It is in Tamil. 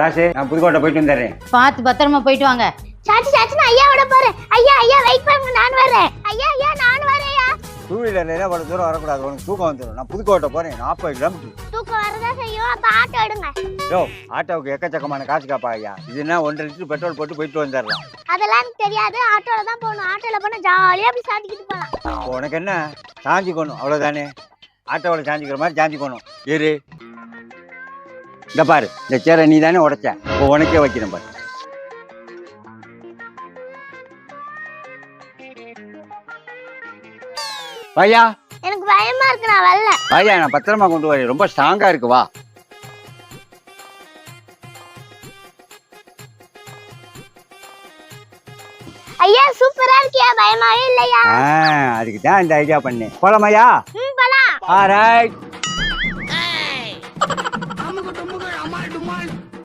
ராசு நான் புதுக்கோட்டை போயிட்டு வந்துடுறேன். பார்த்து பத்திரமா போயிட்டு வாங்க. சாச்சி சாச்சி நான் ஐயாவோட போறேன். ஐயா ஐயா வெயிட் பண்ணுங்க நான் வரேன். ஐயா ஐயா நான் வரேன்யா. டூ வீலர்ல அவ்வளவு தூரம் வரக்கூடாது, உனக்கு தூக்கம் வந்துடும். நான் புதுக்கோட்டை போறேன், 40 கிலோமீட்டர். தூக்கம் வரதா செய்யும். அப்ப ஆட்டோ எடுங்க. யோ ஆட்டோவுக்கு எக்கச்சக்கமான காசு காப்பா ஐயா. இதுன்னா 1.5 லிட்டர் பெட்ரோல் போட்டு போயிட்டு வந்துடலாம். அதெல்லாம் எனக்கு தெரியாது. ஆட்டோல தான் போகணும். ஆட்டோல போனா ஜாலியா அப்படி சாஞ்சிக்கிட்டு போலாம். இப்போ உனக்கு என்ன சாஞ்சிக்கணும் அவ்வளவுதானே. ஆட்டோவில் சாஞ்சிக்கிற மாதிரி சாஞ்சிக்கணும். ஏறு இந்த பாரு, இந்த சேரை நீ தானே உடைச்ச, இப்போ உனக்கே வைக்கிறேன் பாரு. பையா எனக்கு பயமா இருக்கு, நான் வரல. பையா நான் பத்திரமா கொண்டு வரேன், ரொம்ப ஸ்ட்ராங்கா இருக்கு, வா. ஐயா சூப்பரா இருக்கியா, பயமாவே இல்லையா? அதுக்கு தான் இந்த ஐடியா பண்ணேன். போலாமையா? போலாம். ஆல்ரைட்.